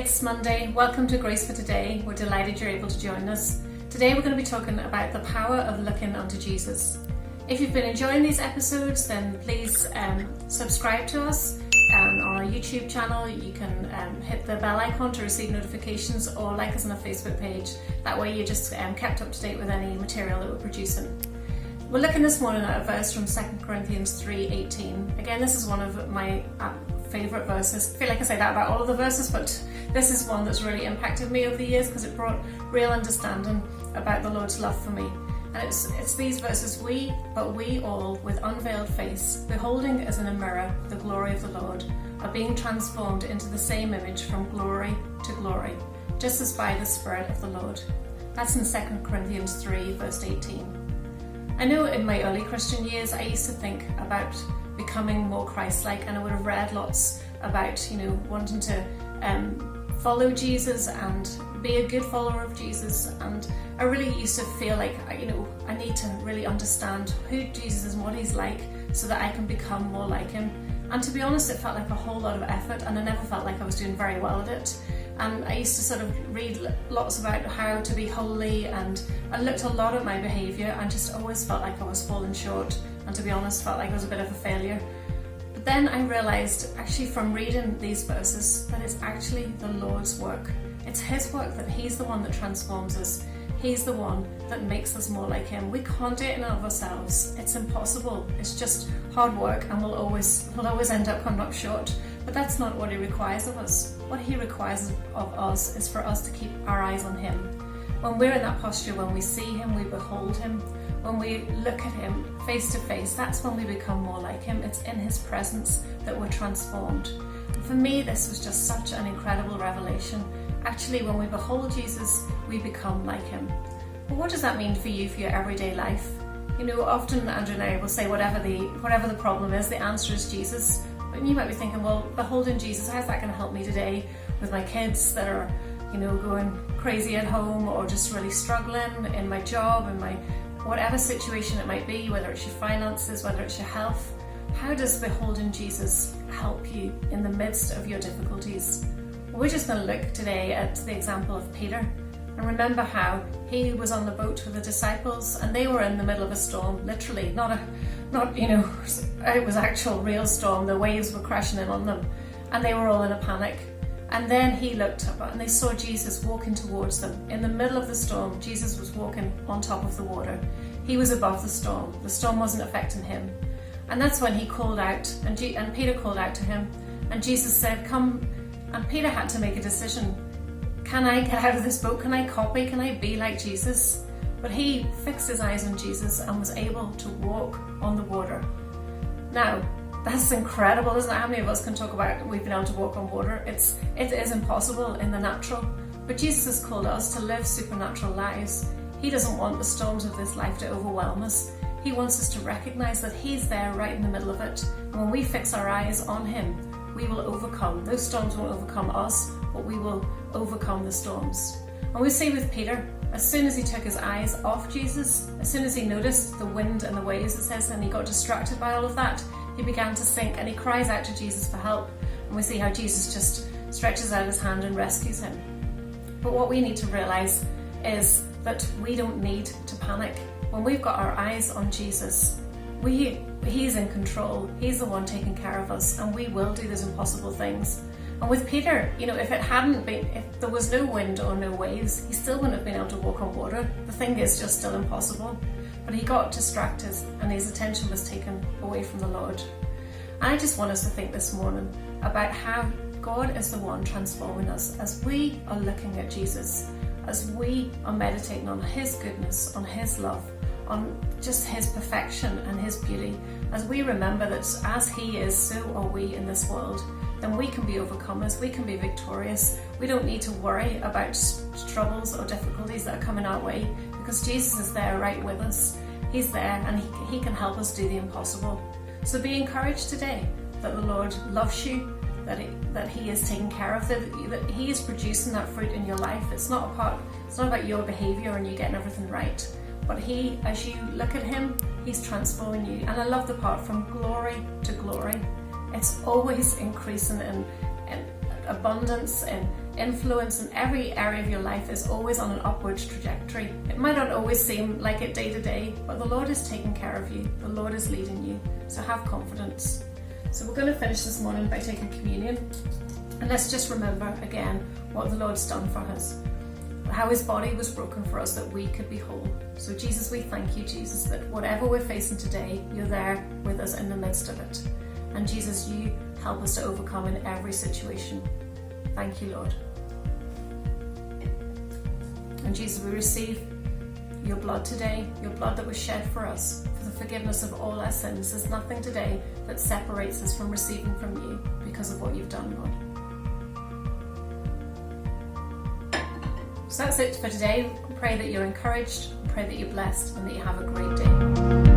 it's Monday. Welcome to Grace for Today. We're delighted you're able to join us. Today we're going to be talking about the power of looking unto Jesus. If you've been enjoying these episodes, then please subscribe to us on our YouTube channel. You can hit the bell icon to receive notifications, or like us on our Facebook page. That way you're just kept up to date with any material that we're producing. We're looking this morning at a verse from 2 Corinthians 3:18. Again, this is one of my favourite verses. I feel like I say that about all of the verses, but this is one that's really impacted me over the years because it brought real understanding about the Lord's love for me. And it's these verses: we all, with unveiled face, beholding as in a mirror the glory of the Lord, are being transformed into the same image from glory to glory, just as by the Spirit of the Lord. That's in 2 Corinthians 3 verse 18. I know in my early Christian years I used to think about becoming more Christ-like, and I would have read lots about, wanting to follow Jesus and be a good follower of Jesus, and I really used to feel like, I need to really understand who Jesus is and what he's like so that I can become more like him. And to be honest, it felt like a whole lot of effort, and I never felt like I was doing very well at it. And I used to sort of read lots about how to be holy, and I looked a lot at my behaviour and just always felt like I was falling short, and to be honest felt like I was a bit of a failure. But then I realised, actually, from reading these verses, that it's actually the Lord's work. It's his work, that he's the one that transforms us. He's the one that makes us more like him. We can't do it in and of ourselves. It's impossible. It's just hard work, and we'll always end up coming up short. But that's not what he requires of us. What he requires of us is for us to keep our eyes on him. When we're in that posture, when we see him, we behold him. When we look at him face to face, that's when we become more like him. It's in his presence that we're transformed. And for me, this was just such an incredible revelation. Actually, when we behold Jesus, we become like him. But what does that mean for you, for your everyday life? Often Andrew and I will say whatever the problem is, the answer is Jesus. But you might be thinking, well, beholding Jesus, how's that going to help me today with my kids that are, going crazy at home, or just really struggling in my job, in my whatever situation it might be, whether it's your finances, whether it's your health? How does beholding Jesus help you in the midst of your difficulties? We're just going to look today at the example of Peter, and remember how he was on the boat with the disciples, and they were in the middle of a storm, literally, it was actual real storm. The waves were crashing in on them, and they were all in a panic. And then he looked up, and they saw Jesus walking towards them. In the middle of the storm, Jesus was walking on top of the water. He was above the storm. The storm wasn't affecting him. And that's when he called out, and Peter called out to him, and Jesus said, "Come." And Peter had to make a decision. Can I get out of this boat? Can I copy? Can I be like Jesus? But he fixed his eyes on Jesus and was able to walk on the water. Now, that's incredible, isn't it? How many of us can talk about we've been able to walk on water? It is impossible in the natural. But Jesus has called us to live supernatural lives. He doesn't want the storms of this life to overwhelm us. He wants us to recognise that he's there right in the middle of it. And when we fix our eyes on him, we will overcome. Those storms won't overcome us, but we will overcome the storms. And we see with Peter, as soon as he took his eyes off Jesus, as soon as he noticed the wind and the waves, it says, and he got distracted by all of that, he began to sink, and he cries out to Jesus for help. And we see how Jesus just stretches out his hand and rescues him. But what we need to realise is that we don't need to panic. When we've got our eyes on Jesus, he's in control. He's the one taking care of us, and we will do those impossible things. And with Peter, if there was no wind or no waves, he still wouldn't have been able to walk on water. The thing is just still impossible. But he got distracted, and his attention was taken away from the Lord. And I just want us to think this morning about how God is the one transforming us as we are looking at Jesus, as we are meditating on his goodness, on his love, on just his perfection and his beauty. As we remember that as he is, so are we in this world, then we can be overcomers, we can be victorious. We don't need to worry about troubles or difficulties that are coming our way, because Jesus is there right with us. He's there, and he can help us do the impossible. So be encouraged today that the Lord loves you, that he is taking care of it, that he is producing that fruit in your life. It's not about your behaviour and you getting everything right, but as you look at him, he's transforming you. And I love the part from glory to glory. It's always increasing in abundance and influence in every area of your life is always on an upwards trajectory. It might not always seem like it day to day, but the Lord is taking care of you. The Lord is leading you. So have confidence. So we're going to finish this morning by taking communion. And let's just remember again what the Lord's done for us. How his body was broken for us that we could be whole. So Jesus, we thank you, Jesus, that whatever we're facing today, you're there with us in the midst of it. And Jesus, you help us to overcome in every situation. Thank you, Lord. And Jesus, we receive your blood today, your blood that was shed for us, for the forgiveness of all our sins. There's nothing today that separates us from receiving from you because of what you've done, Lord. So that's it for today. Pray that you're encouraged, pray that you're blessed, and that you have a great day.